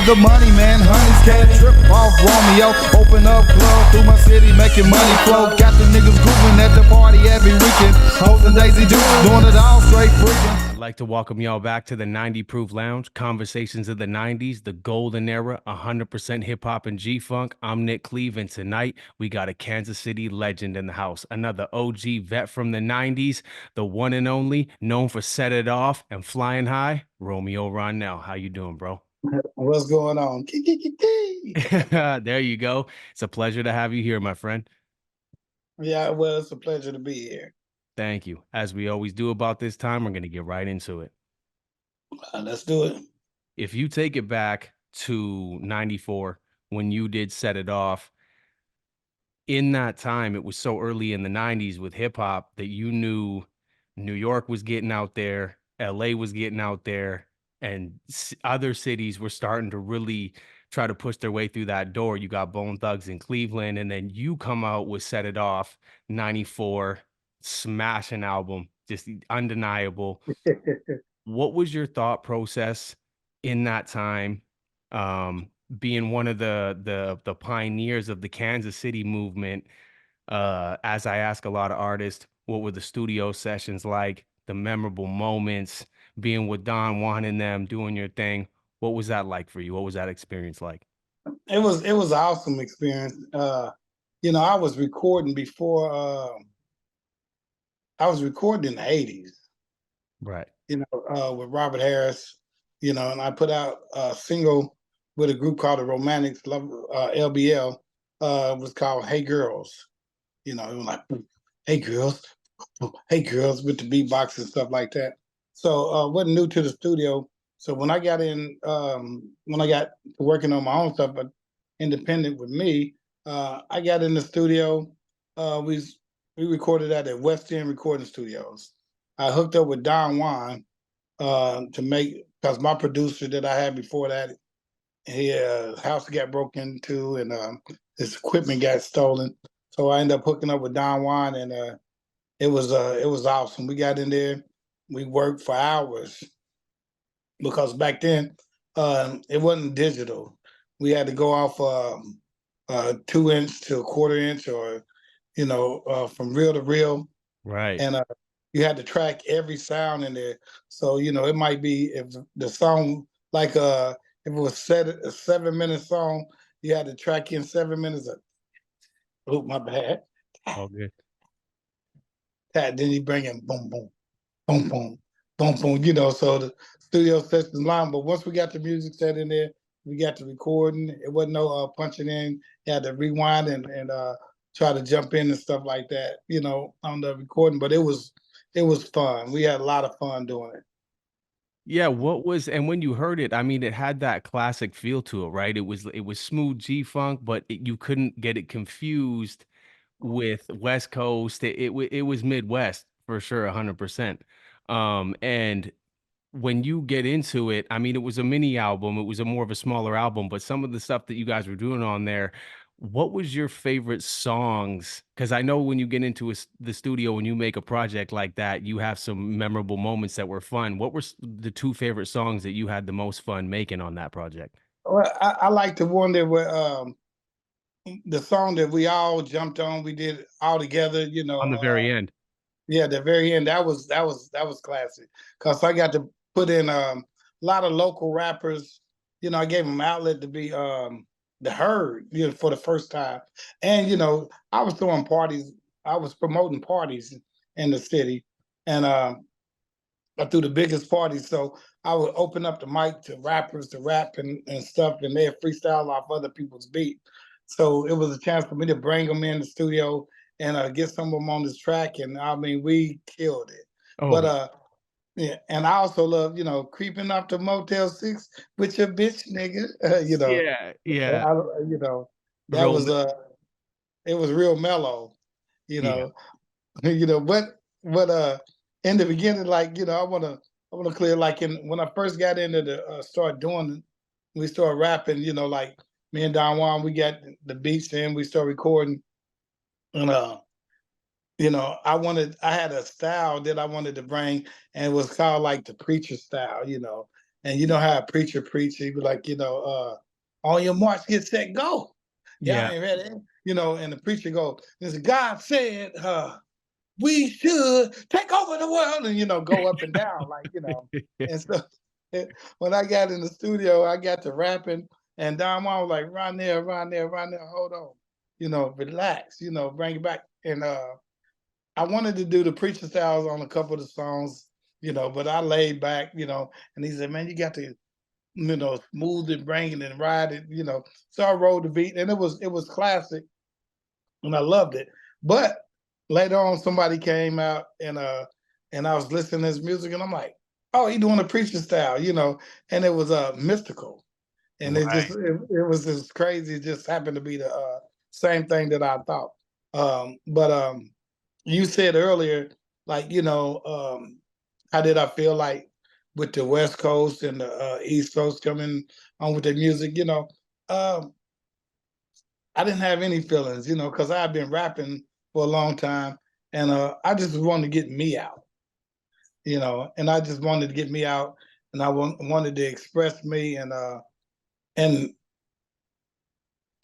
the money, man. Honeys can't trip off Romeo. Open up club through my city, making money flow. Got the niggas grooving at the party every weekend. Hoes and Daisy Dukes doing it all straight freaking. I'd like to welcome y'all back to the 90 Proof Lounge, conversations of the 90s, the golden era, 100% hip hop and G-Funk. I'm Nick Cleve, and tonight we got a Kansas City legend in the house, another OG vet from the 90s, the one and only, known for Set It Off and Flying High, Romeo Ryonell. How you doing, bro? What's going on? Kiki. There you go. It's a pleasure to have you here, my friend. Yeah, well, it's a pleasure to be here. Thank you. As we always do about this time, we're going to get right into it. Let's do it. If you take it back to 94, when you did Set It Off, in that time, it was so early in the 90s with hip hop that you knew New York was getting out there, LA was getting out there, and other cities were starting to really try to push their way through that door. You got Bone Thugs in Cleveland, and then you come out with Set It Off, 94, smashing album, just undeniable. What was your thought process in that time, being one of the pioneers of the Kansas City movement? As I ask a lot of artists, what were the studio sessions like, the memorable moments, being with Don Juan and them, doing your thing? What was that like for you? What was that experience like? It was an awesome experience. I was recording before. I was recording in the '80s. Right. With Robert Harris. And I put out a single with a group called the Romantics, LBL. It was called "Hey Girls." It was like, "Hey girls, hey girls," with the beatbox and stuff like that. So wasn't new to the studio. So when I got working on my own stuff, but independent with me, I got in the studio. We recorded that at West End Recording Studios. I hooked up with Don Juan to make, because my producer that I had before that, his house got broken into and his equipment got stolen. So I ended up hooking up with Don Juan, and it was awesome. We got in there, we worked for hours, because back then it wasn't digital. We had to go off 2-inch to a quarter-inch, or from reel to reel. Right. And you had to track every sound in there. So it might be, if the song, like if it was a 7-minute song, you had to track in 7 minutes of, oh, my bad. All good. Then you bring in boom, boom, boom, boom, boom, boom, so the studio sessions line. But once we got the music set in there, we got the recording. It wasn't no punching in. You had to rewind and try to jump in and stuff like that, on the recording. But it was fun. We had a lot of fun doing it. Yeah, and when you heard it, I mean, it had that classic feel to it, right? It was smooth G-Funk, but you couldn't get it confused with West Coast. It was Midwest for sure, 100%. And when you get into it, I mean, it was a mini album. It was a more of a smaller album, but some of the stuff that you guys were doing on there, what was your favorite songs? Because I know when you get into the studio, when you make a project like that, you have some memorable moments that were fun. What were the two favorite songs that you had the most fun making on that project? Well, I like the one that were the song that we all jumped on. We did all together. On the very end. Yeah, the very end. That was classic, because I got to put in a lot of local rappers. I gave them outlet to be the heard, for the first time. And I was throwing parties. I was promoting parties in the city, and I threw the biggest parties. So I would open up the mic to rappers to rap and stuff, and they'd freestyle off other people's beat. So it was a chance for me to bring them in the studio and get some of them on this track. And I mean, we killed it. Oh, But yeah, and I also love, creeping up to Motel 6 with your bitch, nigga. yeah. I, that was it was real mellow, you Yeah. know. But in the beginning, like, I wanna clear, like, when I first got into the start doing, we started rapping, like me and Don Juan, we got the beats in, we started recording, and I had a style that I wanted to bring, and it was called like the preacher style, And you know how a preacher preach, he be like, on your march, get set, go. Y'all Yeah. ain't ready, and the preacher go, this God said, we should take over the world and go up and down and so when I got in the studio I got to rapping and Don Juan was like run there, hold on, relax, bring it back. And I wanted to do the preacher styles on a couple of the songs, but I laid back, and he said, man, you got to smooth it, bring it and ride it, so I rolled the beat and it was classic and I loved it. But later on, somebody came out and I was listening to his music, and I'm like, oh, he doing a preacher style, and it was mystical, and Right. it was just crazy. It just happened to be the same thing that I thought. But you said earlier, like how did I feel like with the West Coast and the East Coast coming on with their music? Um, I didn't have any feelings, because I've been rapping for a long time, and I just wanted to get me out, and I just wanted to get me out, and wanted to express me, and I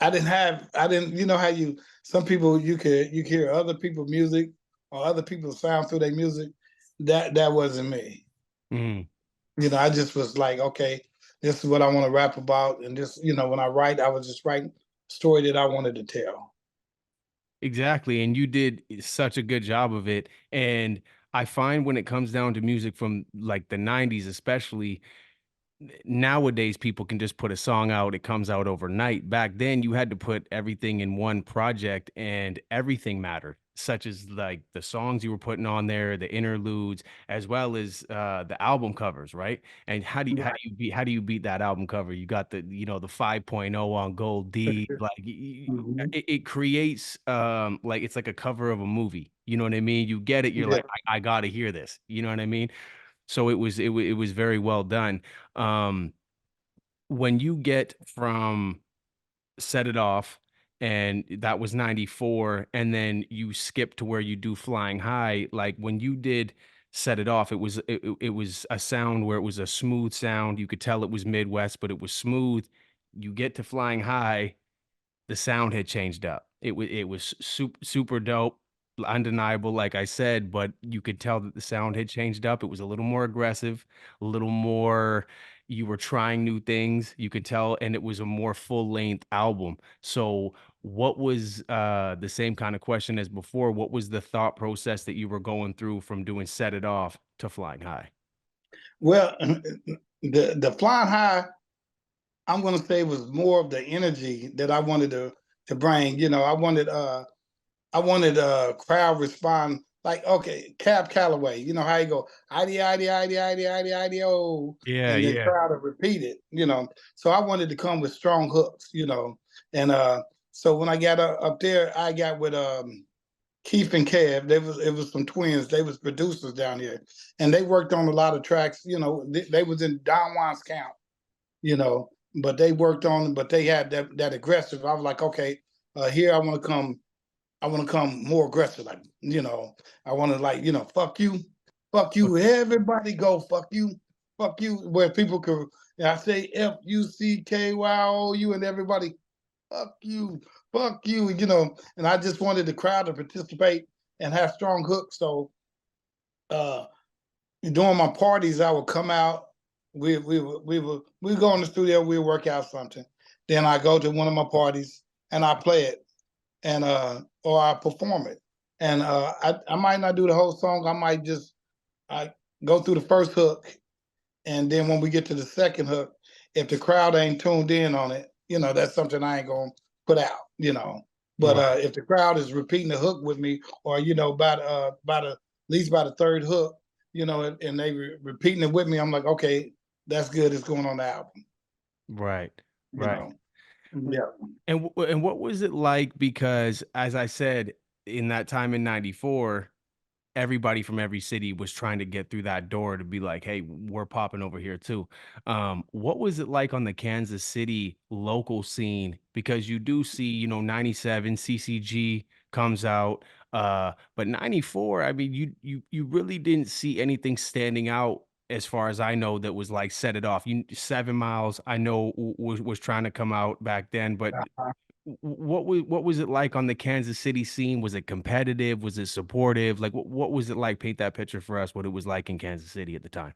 didn't, how some people you hear other people's music or other people's sound through their music, that wasn't me, Mm. I just was like, okay, this is what I want to rap about, and this, when I write, I was just writing story that I wanted to tell. Exactly, and you did such a good job of it, and I find when it comes down to music from, like, the '90s especially, nowadays people can just put a song out, it comes out overnight. Back then you had to put everything in one project and everything mattered, such as like the songs you were putting on there, the interludes, as well as the album covers, right? And Right. how do you beat that album cover? You got the, the 5.0 on gold D, like Mhm. it creates like it's like a cover of a movie, you know what I mean? You get it, you're Yeah. like, I gotta hear this, you know what I mean? So it was very well done. Um, when you get from Set It Off, and that was '94, and then you skip to where you do Flying High, like when you did Set It Off, it was a sound where it was a smooth sound. You could tell it was Midwest, but it was smooth. You get to Flying High, the sound had changed up. It was super dope, undeniable, like I said, but you could tell that the sound had changed up. It was a little more aggressive, a little more. You were trying new things. You could tell, and it was a more full length album. So, what was the same kind of question as before? What was the thought process that you were going through from doing Set It Off to Flying High? Well, the flying high, I'm gonna say was more of the energy that I wanted to bring. I wanted crowd respond like, okay, Cab Calloway, you know how you go, ID, Yeah, and then yeah. crowd to repeat it, So I wanted to come with strong hooks, and so when I got up there, I got with Keith and Kev. It was some twins. They was producers down here, and they worked on a lot of tracks. They was in Don Juan's camp, you know, but they worked on, but they had that aggressive. I was like, okay, here I want to come. I want to come more aggressive, like I want to like fuck you, everybody go, fuck you, where people could. I say FUCKYOU and everybody fuck you, and I just wanted the crowd to participate and have strong hooks. So uh, during my parties, I would come out. We go in the studio. We work out something. Then I go to one of my parties and I play it, and or I perform it. And I might not do the whole song. I might just I go through the first hook, and then when we get to the second hook, if the crowd ain't tuned in on it, that's something I ain't gonna put out. But Right. if the crowd is repeating the hook with me, or by the at least by the third hook, and they repeating it with me, I'm like, okay, that's good. It's going on the album. Right. You Right. know. Yeah. And what was it like? Because as I said, in that time in '94, everybody from every city was trying to get through that door to be like, "Hey, we're popping over here too." What was it like on the Kansas City local scene? Because you do see, '97 CCG comes out, but '94, I mean, you really didn't see anything standing out as far as I know, that was like Set It Off. 7 Miles, I know was trying to come out back then, but what was it like on the Kansas City scene? Was it competitive? Was it supportive? Like what was it like? Paint that picture for us, what it was like in Kansas City at the time.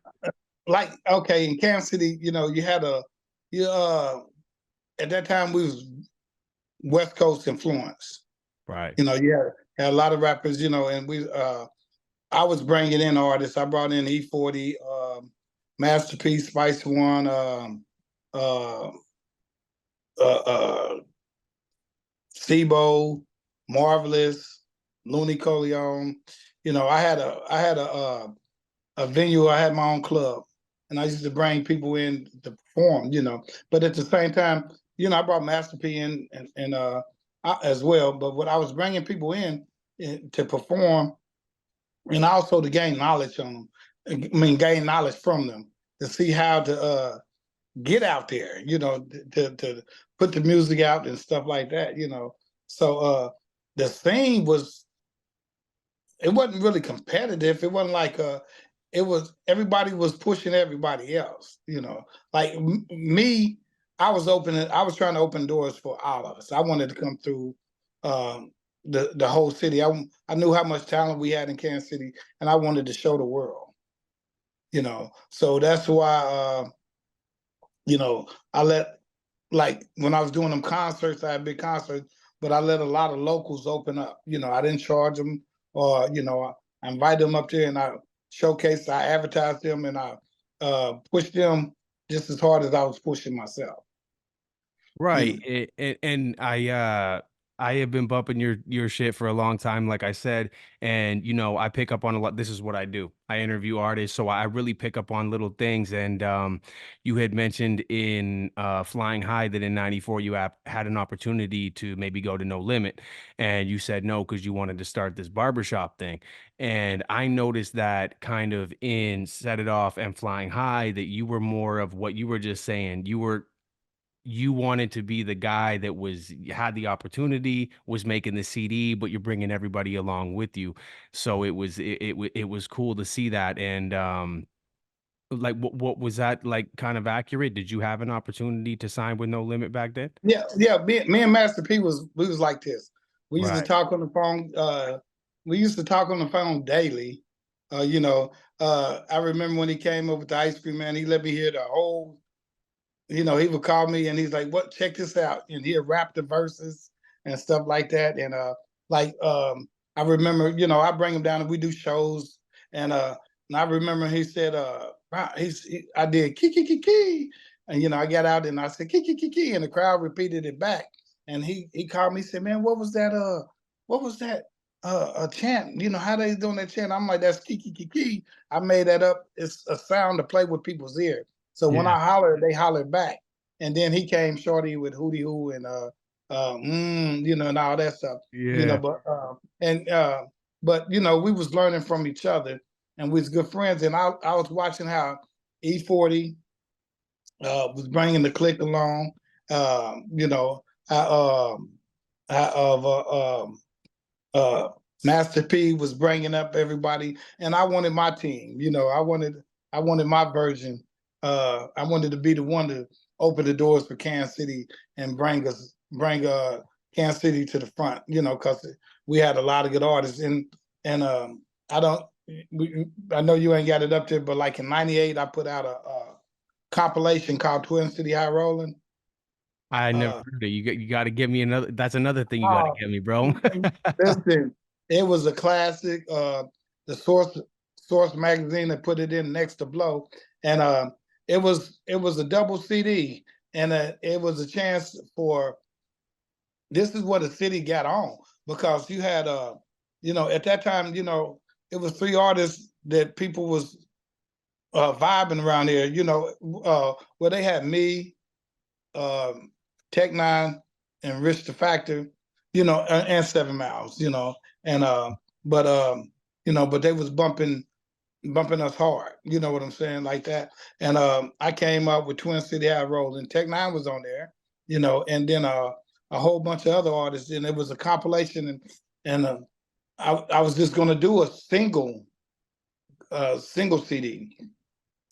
Like, okay, in Kansas City, you had you at that time we was West Coast influence. Right. You had a lot of rappers, and I was bringing in artists. I brought in E40, Masterpiece, Spice One, uh, uh, Sibo, Marvelous, Looney Coleon. I had a venue. I had my own club, and I used to bring people in to perform. But at the same time, I brought Master P in and as well. But what I was bringing people in to perform, and also to gain knowledge on them. I mean, gain knowledge from them to see how to get out there. To put the music out and stuff like that. So the scene it wasn't really competitive. It wasn't like it was everybody was pushing everybody else. Like me, I was trying to open doors for all of us. I wanted to come through the whole city. I knew how much talent we had in Kansas City, and I wanted to show the world. So that's why I let, like, when I was doing them concerts, I had big concerts, but I let a lot of locals open up. I didn't charge them, or I invited them up there and I showcased, I advertised them, and I pushed them just as hard as I was pushing myself. Right. And I have been bumping your shit for a long time, like I said, and I pick up on a lot. This is what I do. I interview artists, so I really pick up on little things. And you had mentioned in Flying High that in '94 you had an opportunity to maybe go to No Limit, and you said no because you wanted to start this barbershop thing. And I noticed that kind of in Set It Off and Flying High that you were more of what you were just saying. You wanted to be the guy that had the opportunity, was making the CD, but you're bringing everybody along with you. So it was cool to see that. And like what was that like? Kind of accurate? Did you have an opportunity to sign with No Limit back then? Yeah. Me and Master P we was like this. We used to Right. talk on the phone. We used to talk on the phone daily. I remember when he came over to Ice Cream Man, he let me hear the whole. He would call me and he's like, "What? Check this out!" And he'd rap the verses and stuff like that. And I remember, I bring him down and we do shows. And I remember he said, wow, I did key," and I got out and I said key," and the crowd repeated it back. And he called me, said, "Man, what was that? What was that? A chant? How they doing that chant?" I'm like, "That's key." I made that up. It's a sound to play with people's ears. So when Yeah. I hollered, they hollered back. And then he came shorty with Hootie Hoo and and all that stuff. Yeah. But we was learning from each other and we was good friends. And I was watching how E40 was bringing the clique along. How Master P was bringing up everybody, and I wanted my team. I wanted my version. I wanted to be the one to open the doors for Kansas City and bring Kansas City to the front. Because we had a lot of good artists, and I don't. I know you ain't got it up there, but like in '98, I put out a compilation called Twin City High Rollin'. I never Uh, heard it. You got to give me another. That's another thing you got to oh, give me, bro. listen, it was a classic. The Source magazine that put it in next to Blow, and it was a double CD, and it was a chance for. This is what the city got on because you had at that time it was three artists that people was vibing around here. Where they had me, Tech Nine, and Rich the Factor, and 7 Miles, and but they was bumping us hard, you know what I'm saying, like that. And I came up with Twin City High Roll, and Tech Nine was on there, and then a whole bunch of other artists, and it was a compilation, and I was just gonna do a single CD.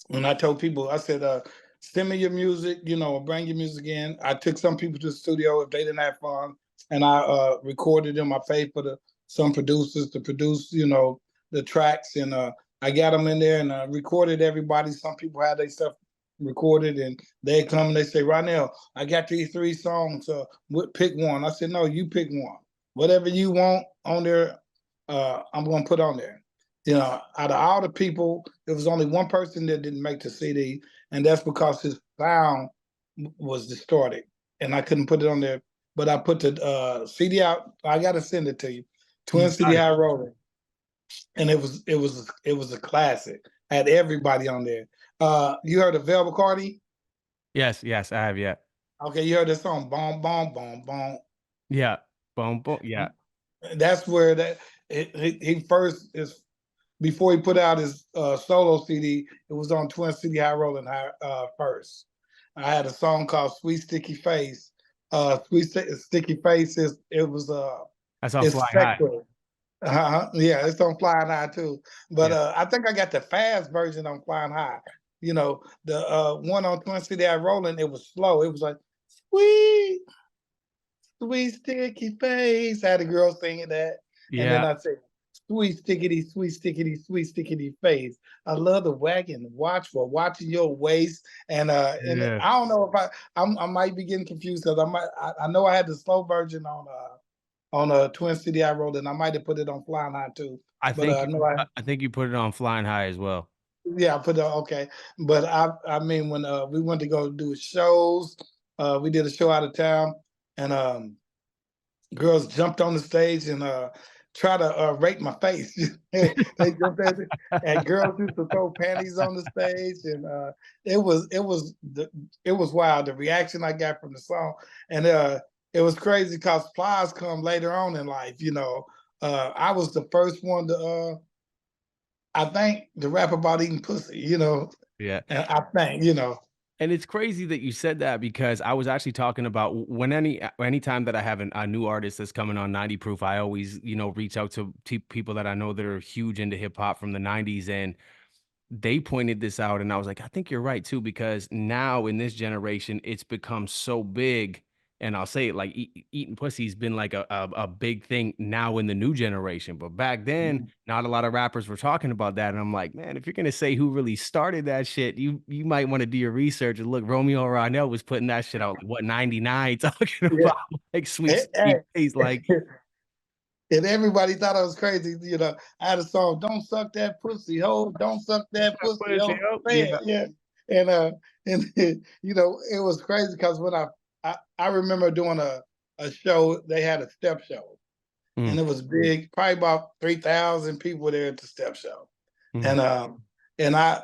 When I told people, I said, send me your music, or bring your music in. I took some people to the studio if they didn't have fun, and I recorded them. I paid for some producers to produce, the tracks, and I got them in there and recorded everybody. Some people had their stuff recorded, and they come and they say, Ryonell, I got these 3 songs. Pick one. I said, no, you pick one. Whatever you want on there, I'm gonna put on there. Out of all the people, there was only one person that didn't make the CD, and that's because his sound was distorted, and I couldn't put it on there. But I put the CD out. I got to send it to you. You Twin got City it. High Roller, and it was a classic. Had everybody on there. You heard of Velvet Cardi? Yes, yes, I have. Yeah, Okay, you heard the song "Boom Boom Boom Boom." yeah, boom, boom. Yeah, That's where he first is before he put out his solo CD. It was on Twin City High Rolling first. I had a song called "Sweet Sticky Face." Sticky Face is it was that's on it's Flying High. sexual. Yeah, it's on Flying High too. But Yeah, I think I got the fast version on Flying High. The one on Twin City High Rolling, it was slow. It was like sweet, sweet sticky face. I had a girl singing that, and then yeah, I said, sweet stickity face. I love the wagging watch for watching your waist. And yeah. I don't know if I might be getting confused because I know I had the slow version on a Twin City I Rolled, and I might have put it on Flying High too. I But think I you, know I think you put it on Flying High as well. yeah, I put it okay. But I mean when we went to go do shows, we did a show out of town, and girls jumped on the stage and try to rape my face. They jumped at it, and girls used to throw panties on the stage, and it was wild. The reaction I got from the song, and it was crazy because Plies come later on in life. I was the first one to I think to rap about eating pussy. Yeah. And I think. And it's crazy that you said that because I was actually talking about when anytime that I have a new artist that's coming on 90 Proof, I always, reach out to people that I know that are huge into hip hop from the 90s. And they pointed this out, and I was like, I think you're right too, because now in this generation, it's become so big. And I'll say it like eating pussy's been like a big thing now in the new generation. But back then, not a lot of rappers were talking about that. And I'm like, man, if you're gonna say who really started that shit, you might want to do your research and look. Romeo Ryonell was putting that shit out like what 99, talking Yeah. about like sweet Hey, face, like and everybody thought I was crazy. I had a song, "Don't suck that pussy, ho! Don't suck that pussy, pussy ho!" up. Say Yeah. it, yeah. And it was crazy because when I remember doing a show, they had a step show, and Mm, it was big, probably about 3,000 people there at the step show, mm. and I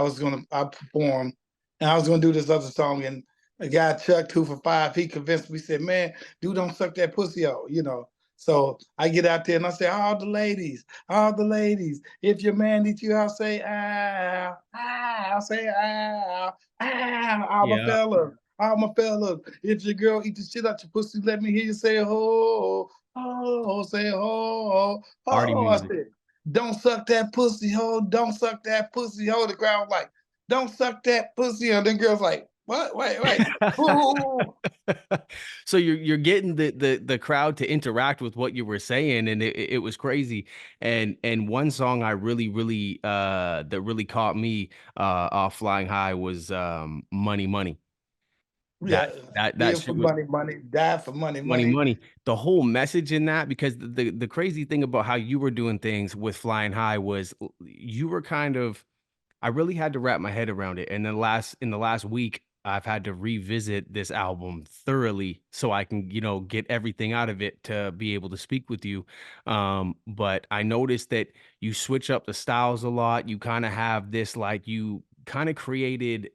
was I performed, and I was gonna do this other song, and a guy Chuck 2 for 5, he convinced me. He said, "Man, dude, don't suck that pussy out." So I get out there and I say, all the ladies, if your man needs you, I'll say, I'll say, I'm a Yeah. fella. I'm a fella. If your girl eat the shit out your pussy, let me hear you say, ho, say, ho, Party ho. I music. said, don't suck that pussy hole. Don't suck that pussy hole. The crowd was like, don't suck that pussy hole. Then girls like, what? Wait. Ooh. So you're getting the crowd to interact with what you were saying, and it was crazy. And one song I really that really caught me off Flying High was Money Money. That Yeah. that Live for shit was money, money. Die for money, Money money. Money. The whole message in that, because the crazy thing about how you were doing things with Flying High was you were kind of, I really had to wrap my head around it. And then in the last week, I've had to revisit this album thoroughly so I can, get everything out of it to be able to speak with you. But I noticed that you switch up the styles a lot. You kind of have this, like, you kind of created,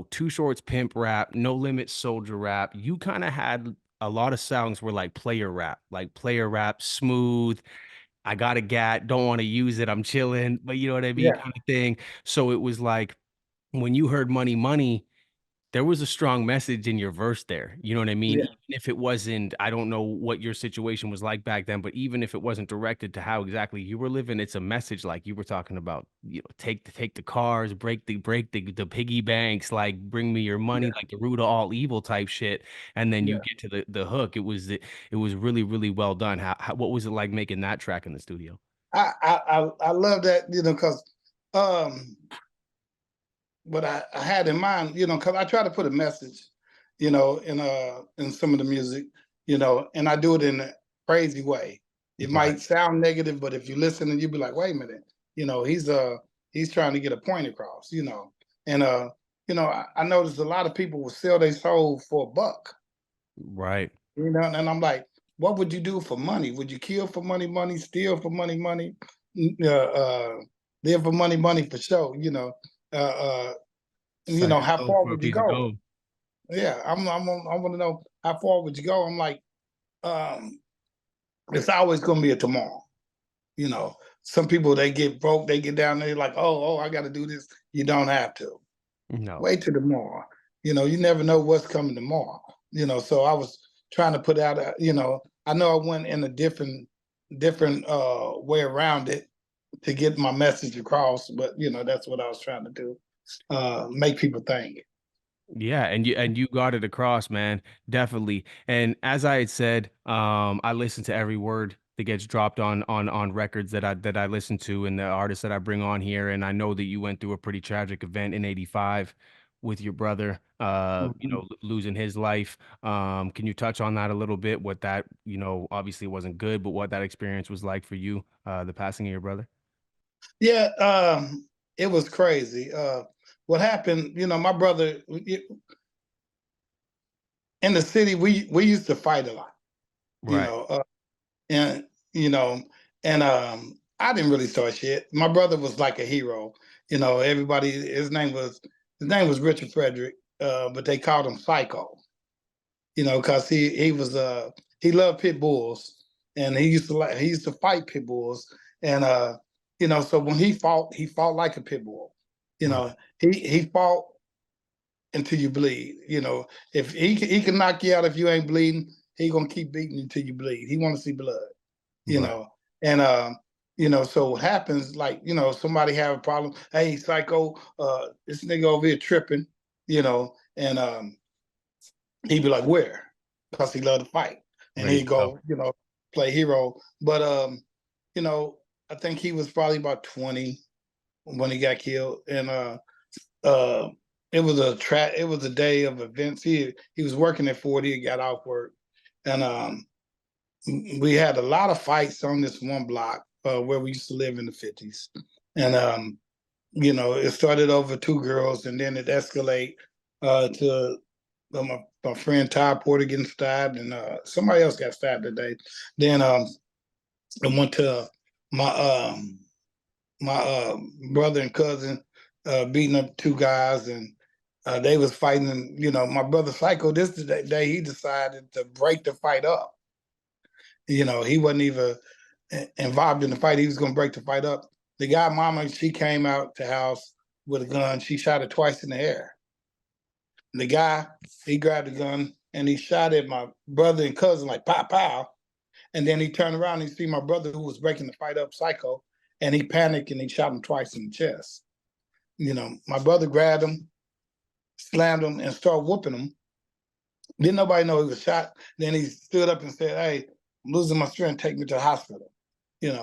Too Short's pimp rap, No Limit soldier rap. You kind of had a lot of songs were like player rap, smooth, I got a gat, don't want to use it, I'm chilling, but you know what I mean, Yeah. kind of thing. So it was like when you heard Money Money, there was a strong message in your verse there. You know what I mean? Yeah, Even if it wasn't, I don't know what your situation was like back then, but even if it wasn't directed to how exactly you were living, it's a message like you were talking about, take the cars, break the piggy banks, like bring me your money, yeah, like the root of all evil type shit. And then you yeah. get to the hook. It was really, really well done. What was it like making that track in the studio? I love that, because um what I had in mind, because I try to put a message, in some of the music, and I do it in a crazy way. It Right. might sound negative, but if you listen and you be like, wait a minute, he's trying to get a point across, And I noticed a lot of people will sell their soul for $1, Right. and I'm like, what would you do for money? Would you kill for money, money, steal for money, money, live for money, money for sure, uh, uh, Sell your how soul far for a would you piece of go? gold. Yeah, I want to know how far would you go? I'm like, um, it's always going to be a tomorrow. You know, some people they get broke, they get down there like, oh, I got to do this. You don't have to No. wait till tomorrow. You never know what's coming tomorrow. So I was trying to put out, I know I went in a different way around it to get my message across, but that's what I was trying to do, make people think. Yeah, and you got it across, man. Definitely. And as I had said, I listen to every word that gets dropped on records that I listen to and the artists that I bring on here. And I know that you went through a pretty tragic event in '85 with your brother, Mhm. losing his life. Can you touch on that a little bit? What that, obviously wasn't good, but what that experience was like for you, the passing of your brother? Yeah, it was crazy. What happened? My brother in the city. We used to fight a lot. You Right. know, uh, and you know, and I didn't really start shit. My brother was like a hero. Everybody. His name was Richard Frederick, but they called him Psycho. Because he loved pit bulls, and he used to fight pit bulls, and so when he fought like a pit bull. You Right. know, he fought until you bleed. If he can knock you out if you ain't bleeding, he gonna keep beating you until you bleed. He want to see blood. You Right. know, and so what happens? Like somebody have a problem. Hey, Psycho, this nigga over here tripping. And he'd be like, "Where?" Because he loved to fight, and Ready to he'd go. go, play hero. But you know, I think he was probably about 20 when he got killed, and uh, it was a day of events. He was working at 40. He got off work, and we had a lot of fights on this one block where we used to live in the 50s, and it started over two girls, and then it escalated to my friend Ty Porter getting stabbed, and somebody else got stabbed today. Then I went to my brother and cousin beating up two guys, and they was fighting. And, my brother Psycho. This is the day he decided to break the fight up. He wasn't even involved in the fight. He was going to break the fight up. The guy, mama, she came out the house with a gun. She shot it twice in the air. The guy, he grabbed the gun and he shot at my brother and cousin like pow pow. And then he turned around and he see my brother who was breaking the fight up, Psycho, and he panicked and he shot him twice in the chest. My brother grabbed him, slammed him, and started whooping him. Didn't nobody know he was shot. Then he stood up and said, "Hey, I'm losing my strength. Take me to the hospital." And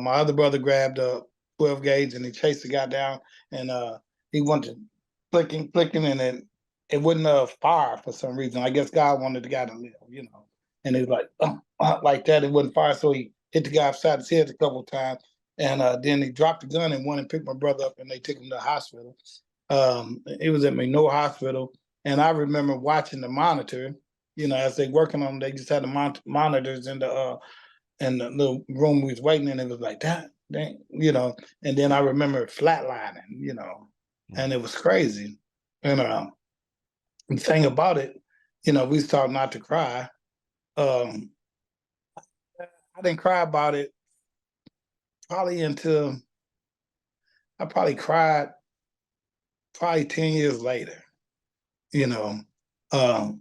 my other brother grabbed a 12 gauge and he chased the guy down, and he went to flicking, and it wouldn't fire for some reason. I guess God wanted the guy to live. And he was like, like that, it wouldn't fire. So he hit the guy upside his head a couple of times, and then he dropped the gun and went and picked my brother up, and they took him to the hospital. It was at Manor Hospital, and I remember watching the monitor. As they working on, they just had the monitors in the little room we was waiting in. It was like that, dang. And then I remember flatlining, and it was crazy. And the thing about it, we was taught not to cry. Um, I didn't cry about it probably until I probably cried probably 10 years later. you know.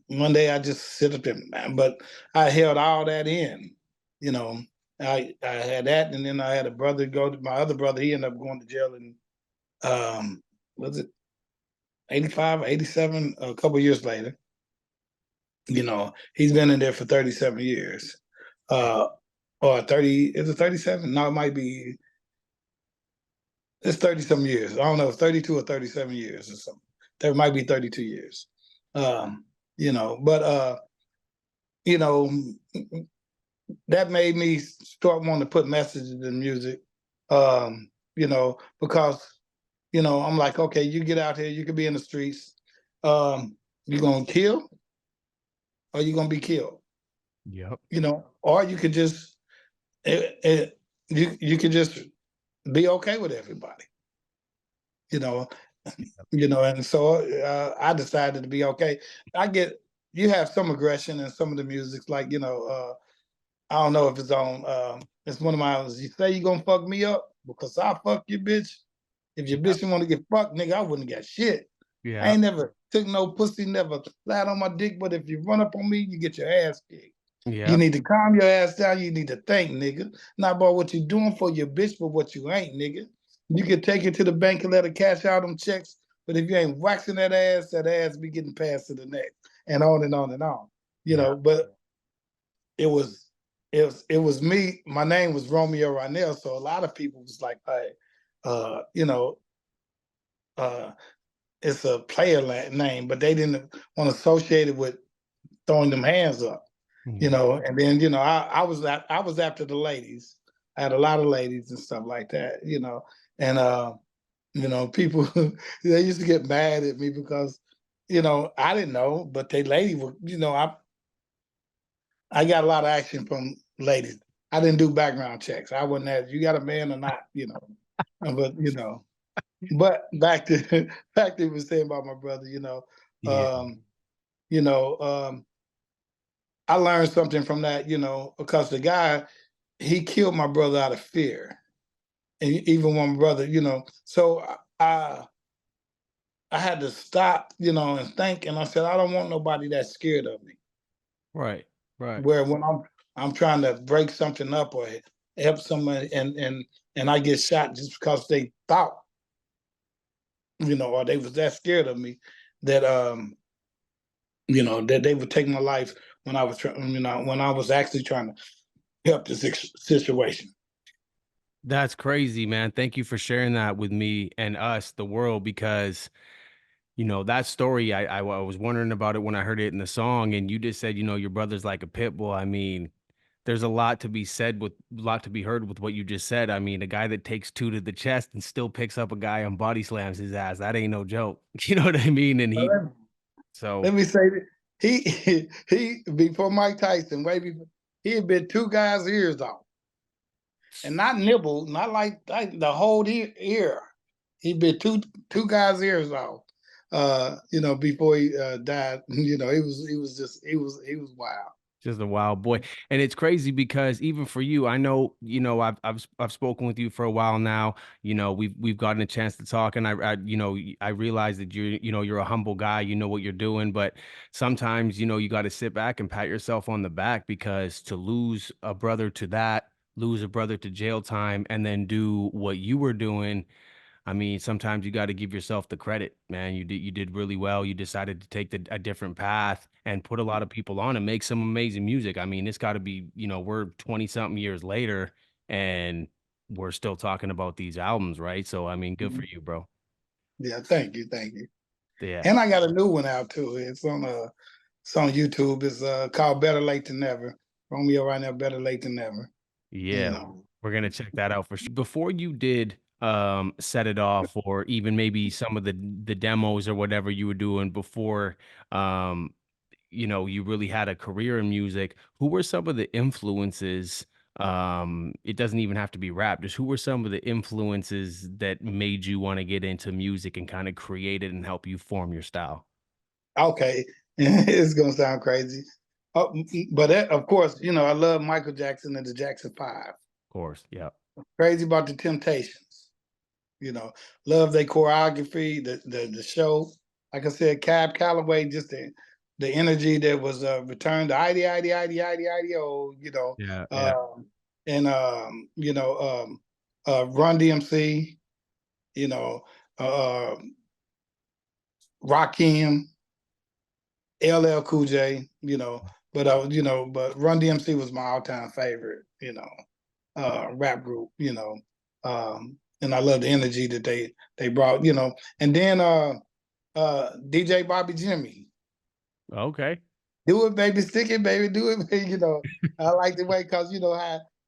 One day I just sit up there, but I held all that in, you know. I had that, and then I had a brother go to my other brother. He ended up going to jail in was it 85 or 87? A couple years later, you know, he's been in there for 37 years, or 30. Is it 37? No, it might be. It's 30 some years. I don't know, 32 or 37 years or something. There might be 32 years. Um, you know, but you know, that made me start wanting to put messages in music. You know, because I'm like, okay, you get out here, you could be in the streets. You gonna kill or you gonna be killed? Yep. Or you could just you could just be okay with everybody. You know, and so I decided to be okay. You have some aggression in some of the music, like I don't know if it's on. It's one of my. You say you gonna fuck me up because I fuck you, bitch. If your Yep. bitch want to get fucked, nigga, I wouldn't get shit. I Yeah. ain't never took no pussy, never flat on my dick. But if you run up on me, you get your ass kicked. You Yep. need to calm your ass down. You need to think, nigga. Not about what you doing for your bitch, but what you ain't, nigga. You can take it to the bank and let her cash out them checks. But if you ain't waxing that ass be getting passed to the next. And on and on and on. Yeah. But it was it was me. My name was Romeo Ryonell, so a lot of people was like, hey, uh, you know, uh, it's a player name, but they didn't want to associate it with throwing them hands up, Yeah. And then I was after the ladies. I had a lot of ladies and stuff like that, and people they used to get mad at me because I didn't know, but they lady were, I got a lot of action from ladies. I didn't do background checks. I wasn't asked, you got a man or not, but but back to back to what you were saying about my brother, Yeah. um, you know, I learned something from that, because the guy, he killed my brother out of fear. And even one brother, so I had to stop, and think, and I said, I don't want nobody that's scared of me. Right. Right. Where when I'm trying to break something up or help somebody and I get shot just because they thought, or they was that scared of me that that they would take my life when I was when I was actually trying to help the situation. That's crazy, man. Thank you for sharing that with me and us, the world, because that story, I was wondering about it when I heard it in the song, and you just said, your brother's like a pit bull. I mean, there's a lot to be said with a lot to be heard with what you just said. I mean, a guy that takes two to the chest and still picks up a guy and body slams his ass. That ain't no joke. You know what I mean? And so Let me say that he before Mike Tyson, way before, he had been two guys' ears off. And not nibble, not like the whole ear. He bit two guys' ears off. Before he died. He was wild. just a wild boy. And it's crazy because even for you, I know, I've spoken with you for a while now. We've gotten a chance to talk, and I realize that you're a humble guy, you know what you're doing, but sometimes, you got to sit back and pat yourself on the back, because to lose a brother to that, lose a brother to jail time, and then do what you were doing. I mean, sometimes you got to give yourself the credit, man. You did really well. You decided to take a different path and put a lot of people on and make some amazing music. I mean, it's got to be, we're 20 something years later and we're still talking about these albums, right? So, I mean, good for Mhm. you, bro. Yeah, thank you. Yeah. And I got a new one out too. It's on YouTube. It's called Better Late Than Never. Romeo right now, Better Late Than Never. You Yeah. know. We're gonna check that out for sure. Before you did set it off, or even maybe some of the demos or whatever you were doing before, um you really had a career in music, who were some of the influences? It doesn't even have to be rap, just who were some of the influences that made you want to get into music and kind of create it and help you form your style? Okay, it's gonna sound crazy, but of course, I love Michael Jackson and the Jackson Five. Of course. Yeah. Crazy about the Temptations. You know, love their choreography, the show. like I said, Cab Calloway, just the energy that was returned to IDO, Yeah, yeah. and Run DMC, you know, uh, Rakim, LL Cool J, but Run DMC was my all-time favorite, rap group, and I love the energy that they brought, and then DJ Bobby Jimmy, Okay. do it, baby, stick it, baby, do it, baby, I like the way because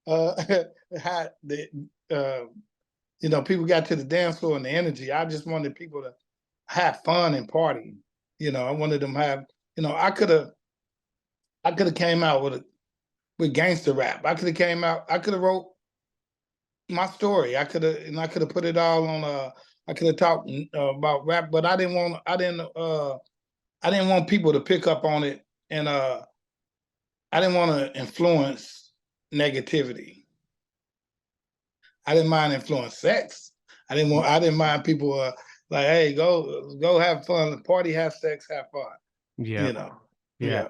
how how the people got to the dance floor and the energy. I just wanted people to have fun and party. I wanted them to have, I could have came out with gangster rap. I could have wrote my story. I could have put it all on I could have talked about rap, but I didn't want people to pick up on it, and I didn't want to influence negativity. I didn't mind influence sex. I didn't mind people like, hey, go have fun, party, have sex, have fun. Yeah. You know. Yeah. Yeah.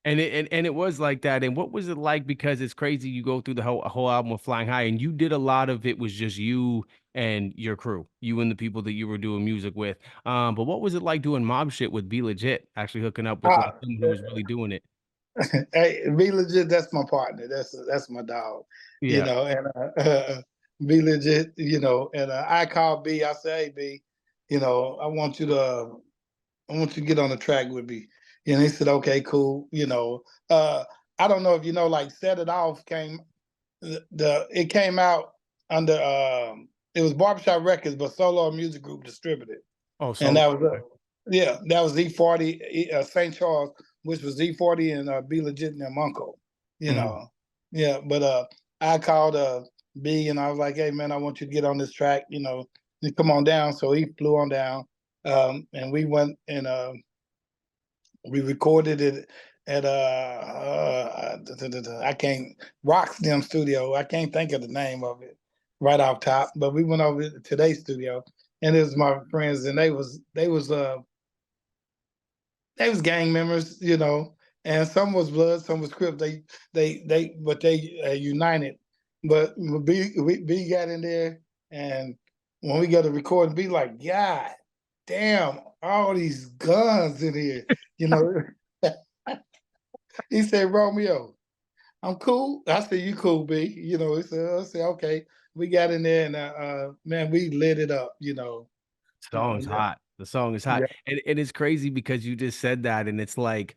And it was like that. And what was it like? Because it's crazy. You go through the whole album with Flying High, and you did a lot of it was just you and your crew, you and the people that you were doing music with. But what was it like doing mob shit with Be Legit, actually hooking up with like Uh, someone who was really doing it? hey, be legit. That's my partner. That's my dog. Yeah. And be legit. And I call B. I say, hey B, I want you to get on the track with me. And he said, okay, cool. I don't know if like Set It Off came. It came out under it was Barbershop Records, but Solo Music Group distributed, Oh, and so that was that was Z40 St. Charles, which was Z40 and Be Legit and their uncle, you mhm. know, yeah. But I called B and I was like, hey man, I want you to get on this track, you come on down. So he flew on down, and we went and we recorded it at I can't Roxdem Studio. I can't think of the name of it right off top, but we went over to today's studio, and it was my friends, and they was gang members, and some was blood, some was Crip. But they united. But B got in there, and when we got to record, B like, God damn, all these guns in here, you know. He said, Romeo, I'm cool. I said, you cool, B. I said, okay. We got in there and man, we lit it up. Song's Yeah. hot. The song is hot. Yeah. And it's crazy because you just said that, and it's like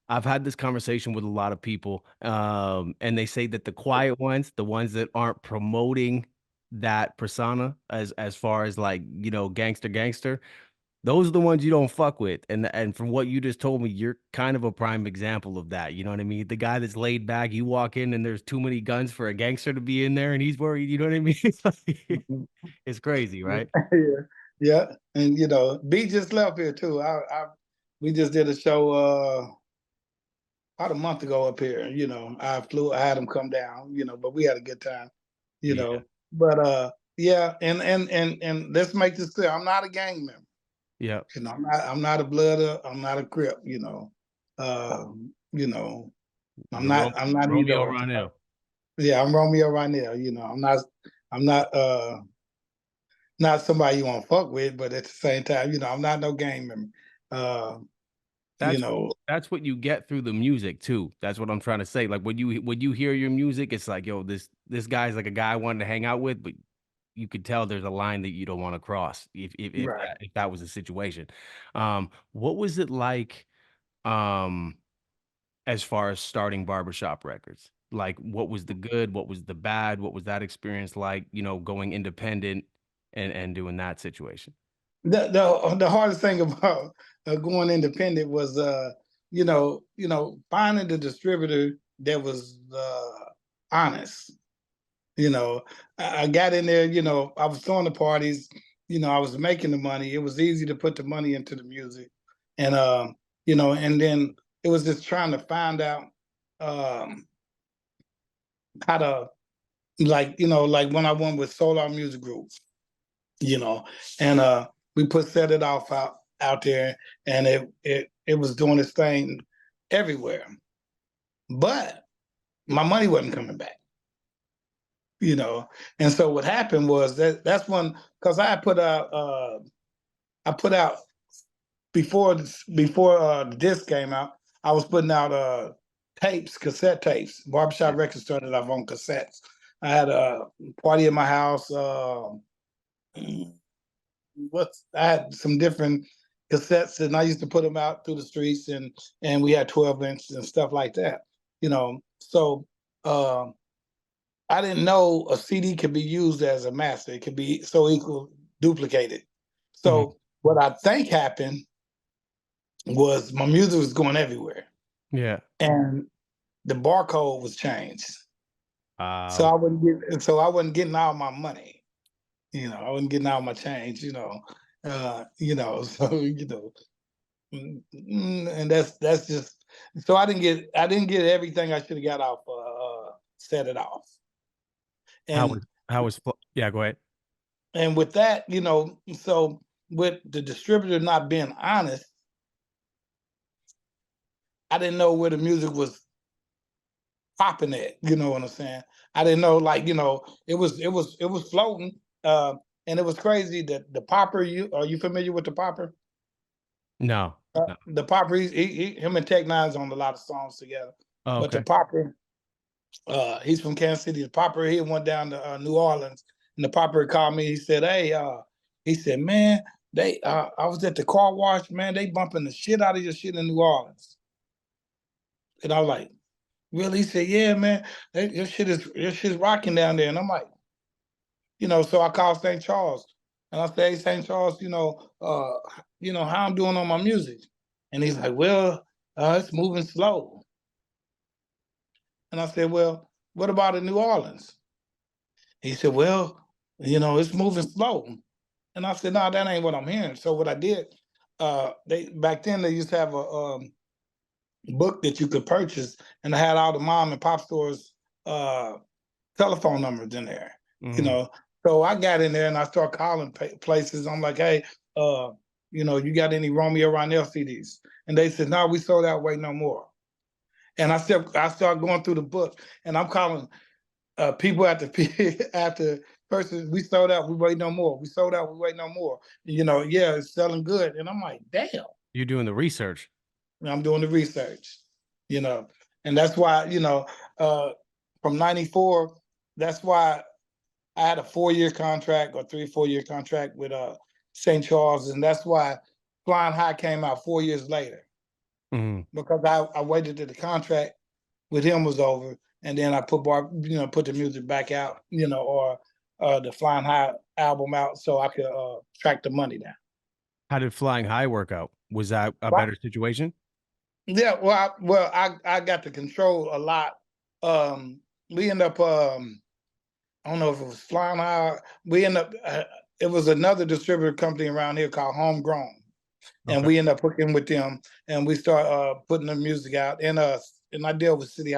I've had this conversation with a lot of people, and they say that the quiet ones, the ones that aren't promoting that persona as far as like, gangster, those are the ones you don't fuck with. And from what you just told me, you're kind of a prime example of that. You know what I mean? The guy that's laid back, you walk in and there's too many guns for a gangster to be in there and he's worried, you know what I mean? It's like, it's crazy, right? Yeah. Yeah. And B just left here too. We just did a show about a month ago up here. I had him come down, but we had a good time, you Yeah. know. But yeah, and let's make this clear. I'm not a gang member. Yeah. I'm not a blooder. I'm not a Crip. Uh, you know, I'm You're not. I'm not Romeo either. Ryonell. Yeah, I'm Romeo right now. I'm not. I'm not somebody you want to fuck with, but at the same time, I'm not no gang member. Uh, you That's know, that's what you get through the music too. That's what I'm trying to say. Like when you hear your music, it's like, yo, this guy's like a guy I wanted to hang out with, but you could tell there's a line that you don't want to cross right. if that was a situation. What was it like um as far as starting barbershop records? Like what was the good, what was the bad, what was that experience like, going independent and doing that situation? The hardest thing about going independent was finding the distributor that was honest. I got in there. I was throwing the parties. I was making the money. It was easy to put the money into the music, and and then it was just trying to find out um, how to like when I went with Solar Music Group, you know, and we put Set It Off out. out there, and it was doing its thing everywhere. But my money wasn't coming back, you know. And so what happened was that's when, because I put out before the disc came out, I was putting out tapes, cassette tapes. Barbershop Records started off on cassettes. I had a party at my house. I had some different cassettes, and I used to put them out through the streets, and we had 12-inch and stuff like that, you know. So I didn't know a CD could be used as a master. It could be so equal duplicated. So what I think happened was my music was going everywhere. Yeah. And the barcode was changed. So Okay. I wasn't getting all my money. You know, I wasn't getting all my change, you know. So and that's just, so I didn't get everything I should have got off Set It Off. And Yeah, go ahead. and with that, you know, so with the distributor not being honest, I didn't know where the music was popping at. You know what I'm saying? I didn't know, like, you know, it was floating. And it was crazy that the popper. Are you familiar with the popper? No. The popper. Him and Tech Nine's on a lot of songs together. Oh, But the okay. popper, he's from Kansas City. The popper, he went down to New Orleans, and the popper called me. He said, "Hey, he said, man, I was at the car wash, man. They bumping the shit out of your shit in New Orleans." And I was like, "Really?" He said, "Yeah, man, your shit is rocking down there." And I'm like, you know, so I called St. Charles, and I said, "Hey, St. Charles, how I'm doing on my music." And he's like, "Well, it's moving slow." And I said, "Well, what about in New Orleans?" He said, "Well, it's moving slow." And I said, "No, that ain't what I'm hearing." So what I did, they back then they used to have a book that you could purchase, and I had all the mom and pop stores telephone numbers in there. You know, so I got in there and I started calling places. I'm like, "Hey, you got any Romeo Ryonell CDs?" And they said, "No, we sold out. Wait, no more." And I started going through the book, and I'm calling people after person. "We sold out. We wait no more. We sold out. We wait no more." Yeah, it's selling good. And I'm like, damn. You're doing the research. I'm doing the research, you know, and that's why, from '94, that's why I had a 4-year contract or 3 or 4 year contract with St. Charles, and that's why Flying High came out 4 years later, because I waited till the contract with him was over, and then I put the music back out, or the Flying High album out, so I could track the money down. How did Flying High work out? Was that a Right. better situation? Yeah, I got to control a lot. We end up I don't know if it was Flying High. We end up it was another distributor company around here called Homegrown, and Okay. we end up hooking with them, and we start putting the music out. And I deal with City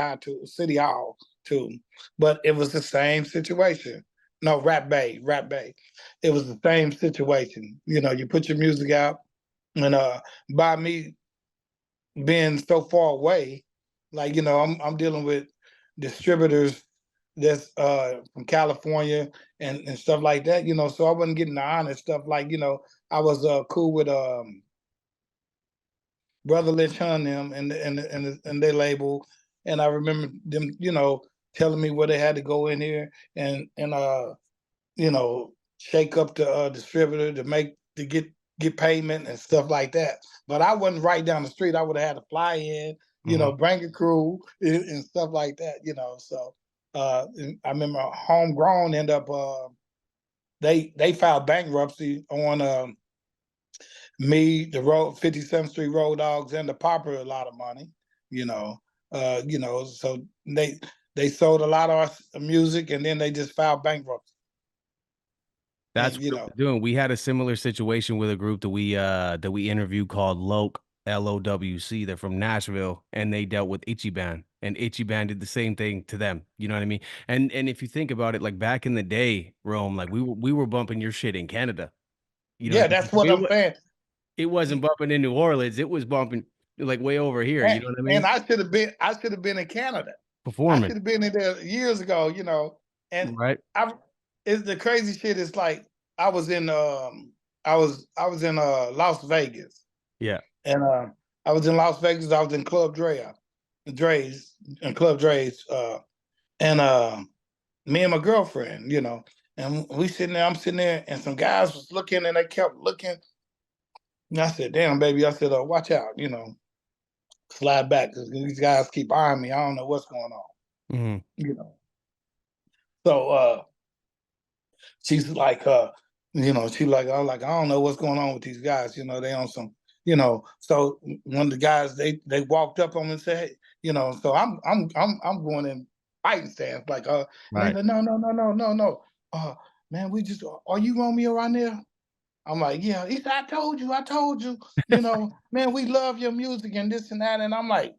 Hall too, but it was the same situation. No, Rap Bay. It was the same situation. You put your music out, and by me being so far away, like, I'm dealing with distributors that's from California and stuff like that, so I wasn't getting the honest stuff. Like, I was cool with Brother Lynch Hunt them and their label. And I remember them, telling me where they had to go in here and shake up the distributor to get payment and stuff like that. But I wasn't right down the street. I would have had to fly in, bring a crew and stuff like that. So I remember Homegrown end up they filed bankruptcy on me, the 57th Street Road Dogs, and the Popper a lot of money. So they sold a lot of our music, and then they just filed bankruptcy. That's And what we're doing. We had a similar situation with a group that we interviewed called Loc, LOWC. They're from Nashville, and they dealt with Ichiban, and Ichiban did the same thing to them. You know what I mean? And if you think about it, like back in the day, Rome, like we were bumping your shit in Canada. You know what yeah, I mean? that's what I'm saying. it wasn't bumping in New Orleans. It was bumping like way over here. You know what I And mean? I should have been in Canada. I Performing, should have been in there years ago, you know. And right? I it's the crazy shit is like I was in I was in Las Vegas. Yeah. And I was in Las Vegas, I was in Dre's and Club Dre's and me and my girlfriend, you know, and we sitting there, I'm sitting there, and some guys was looking and they kept looking. And I said, damn, baby, I said, watch out, you know, slide back because these guys keep eyeing me. I don't know what's going on, Hmm. you know. So she's like, you know, she like, I'm like, I don't know what's going on with these guys, you know, they on some, you know. So one of the guys they walked up on me and said, hey, you know, so I'm going in fighting stance, like, and they Right. said, no. Man, we just are you Romeo right there? I'm like, yeah. He said, I told you, you know, man, we love your music and this and that. And I'm like,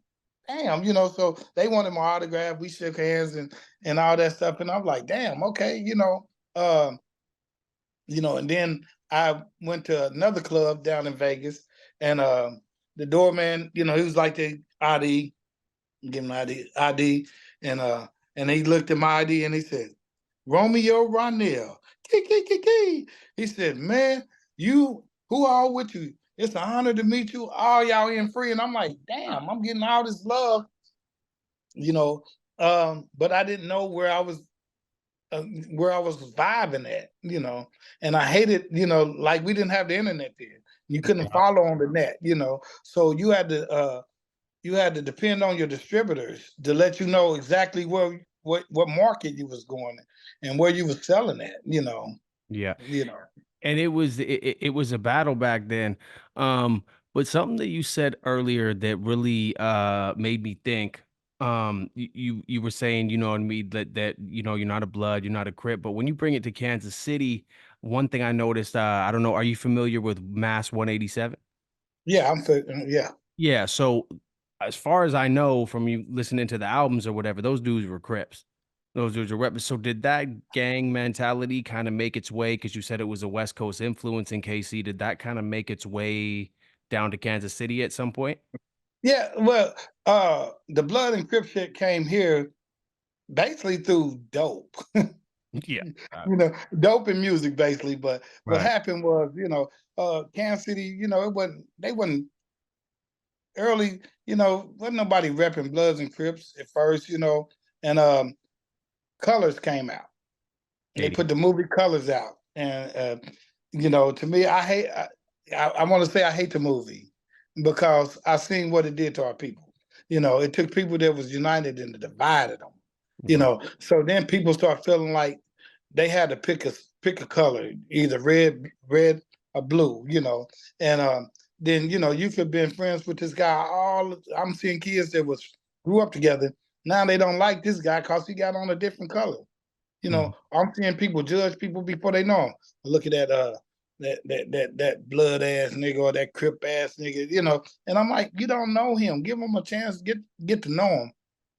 damn, you know, so they wanted my autograph. We shook hands and all that stuff. And I'm like, damn, okay, you know, and then I went to another club down in Vegas, and the doorman, you know, he was like the ID, give him ID, and and he looked at my ID and he said, Romeo Ryonell. Key, key, key, key. He said, man, you who all with you? It's an honor to meet you. All y'all in free. And I'm like, damn, I'm getting all this love, you know. But I didn't know where I was vibing at, you know, and I hated, you know, like we didn't have the internet then. You couldn't follow on the net, you know, so you had to depend on your distributors to let you know exactly where what market you was going and where you was selling at, you know, Yeah. you know. And it was a battle back then. But something that you said earlier that really made me think. You were saying, you know, and me that you know you're not a blood, you're not a Crip, but when you bring it to Kansas City, one thing I noticed, I don't know, are you familiar with Mass 187? Yeah, yeah. Yeah, so as far as I know from you listening to the albums or whatever, those dudes were Crips. Those dudes were reps. So did that gang mentality kind of make its way? Because you said it was a West Coast influence in KC. Did that kind of make its way down to Kansas City at some point? Yeah, well, the blood and crip shit came here basically through dope. Yeah. You know, dope and music basically. But what Right. happened was, you know, Kansas City, you know, they wasn't early, you know, wasn't nobody repping Bloods and Crips at first, you know, and Colors came out. They 80. put the movie Colors out, and you know, to me, I want to say I hate the movie because I seen what it did to our people. You know, it took people that was united and divided them. You Right. know, so then people start feeling like they had to pick a color, either red or blue. You know, and then you know you could have been friends with this guy. I'm seeing kids that was grew up together. Now they don't like this guy because he got on a different color. You Mhm. know, I'm seeing people judge people before they know them. Look at that blood ass nigga or that crip ass nigga, you know. And I'm like, you don't know him. Give him a chance, get to know him.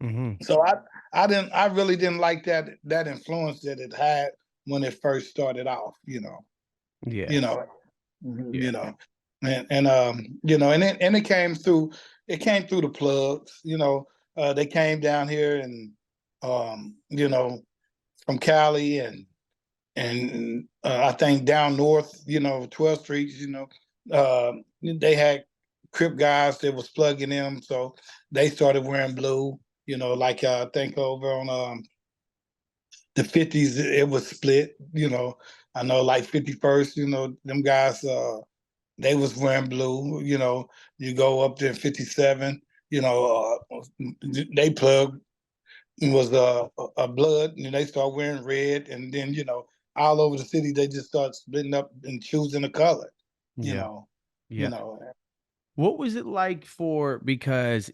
Mhm. So I really didn't like that influence that it had when it first started off, Yeah. you know, Yeah. you know, and you know, and it came through the plugs, you know. They came down here and you know, from Cali and I think down north, you know, 12th Street, you know, they had Crip guys that was plugging them, so they started wearing blue. You know, like I think over on the 50s, it was split. You know, I know like 51st, you know, them guys, they was wearing blue. You know, you go up there 57, you know, they plugged was a blood, and they start wearing red, and then you know all over the city they just start splitting up and choosing a color, you Yeah. know, you Yeah. know. What was it like because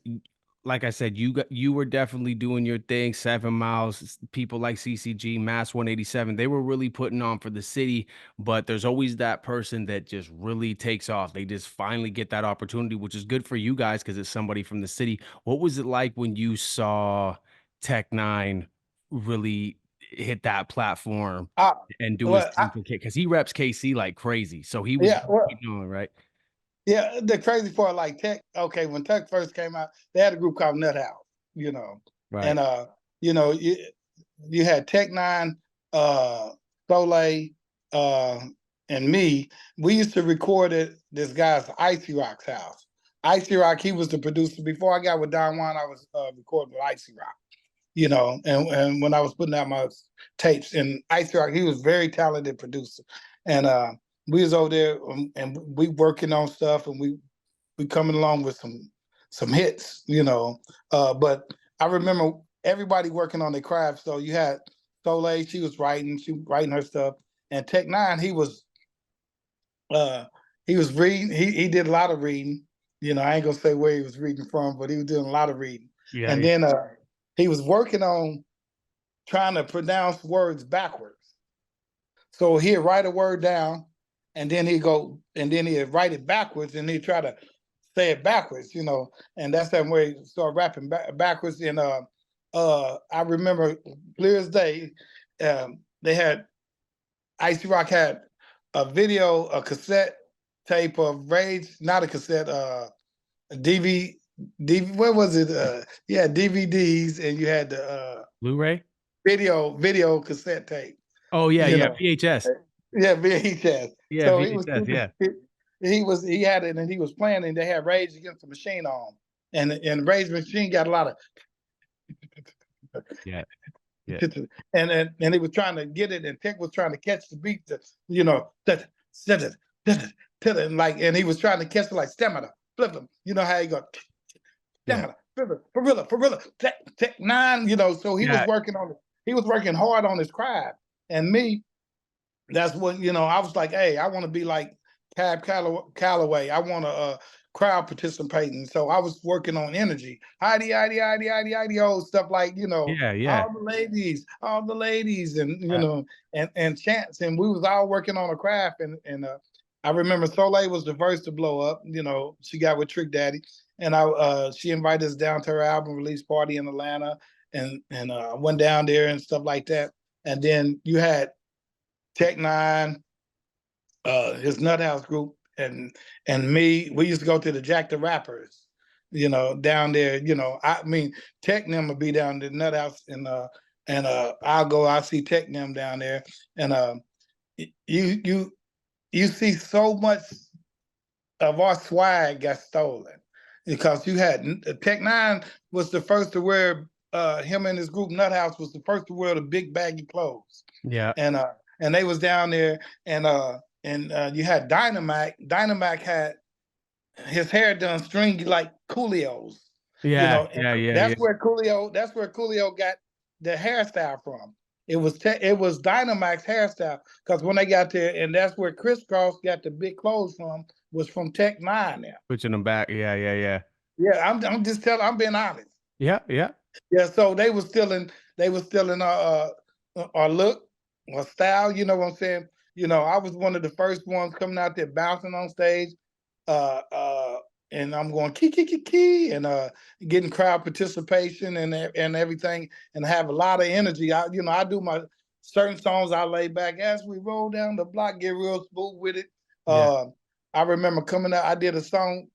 like I said, you were definitely doing your thing, 7 miles, people like CCG, Mass 187, they were really putting on for the city, but there's always that person that just really takes off. They just finally get that opportunity, which is good for you guys because it's somebody from the city. What was it like when you saw Tech Nine really hit that platform I, and do his well, thing for K? Because he reps KC like crazy. So he was yeah, well, doing right. Yeah, the crazy part, like Tech. Okay, when Tech first came out, they had a group called Nut House. You know, Right. and you know, you had Tech Nine, Soleil, uh, and me. We used to record at this guy's Icy Rock's house. Icy Rock, he was the producer. Before I got with Don Juan, I was recording with Icy Rock. You know, and when I was putting out my tapes, and Icy Rock, he was very talented producer, and we was over there and we working on stuff, and we coming along with some hits, you know. But I remember everybody working on their craft. So you had Soleil, she was writing her stuff, and Tech Nine, he was reading. He did a lot of reading. You know, I ain't gonna say where he was reading from, but he was doing a lot of reading. Yeah. And then he was working on trying to pronounce words backwards. So he'd write a word down, and then he'd write it backwards, and he'd try to say it backwards, you know. And that's that way he started rapping backwards. And I remember clear as day, they had Icy Rock had a cassette tape of Rage, not a cassette, a what was it? You had DVDs, and you had the Blu-ray. video cassette tape. Oh yeah, You yeah. know, VHS. yeah, VHS. Yeah, So he was VHS. Yeah. he had it, and he was playing, and they had Rage Against the Machine on, and Rage Machine got a lot of Yeah. Yeah. and he was trying to get it, and Tech was trying to catch the beat, you know, and he was trying to catch it like stamina, flip him. You know how he go Yeah. stamina, for real, Tech Nine, you know. So he was Yeah. working on it. He was working hard on his craft, and me, that's what, you know, I was like, hey, I want to be like Cab Calloway. I want to crowd participating. So I was working on energy, old stuff like, you know, Yeah. Yeah. all the ladies, and you Uh, know, and chants, and we was all working on a craft, and I remember Soleil was the first to blow up. You know, she got with Trick Daddy, and she invited us down to her album release party in Atlanta, and went down there and stuff like that. And then you had Tech Nine, his Nut House group, and me. We used to go to the Jack the Rappers, you know, down there. You know, I mean, Tech them would be down the Nut House, and I'll see Tech them down there, and you see so much of our swag got stolen because you had Tech Nine was the first to wear. Him and his group Nut House was the first to wear the big baggy clothes, yeah. and they was down there, and you had Dynamite. Dynamite had his hair done stringy like Coolio's, you Yeah. know, and Yeah. Yeah. Yeah. that's where Coolio got the hairstyle from. It was Dynamite's hairstyle, because when they got there, and that's where Chris Cross got the big clothes from, was from Tech Nine now. Switching them back. Yeah. Yeah. Yeah. Yeah, I'm just telling, I'm being honest. Yeah. Yeah. Yeah, so they was still in our look, our style, you know what I'm saying? You know, I was one of the first ones coming out there bouncing on stage, uh uh and I'm going key and getting crowd participation and everything, and have a lot of energy. I do my certain songs, I lay back as we roll down the block, get real smooth with it. Yeah. Uh I remember coming out, I did a song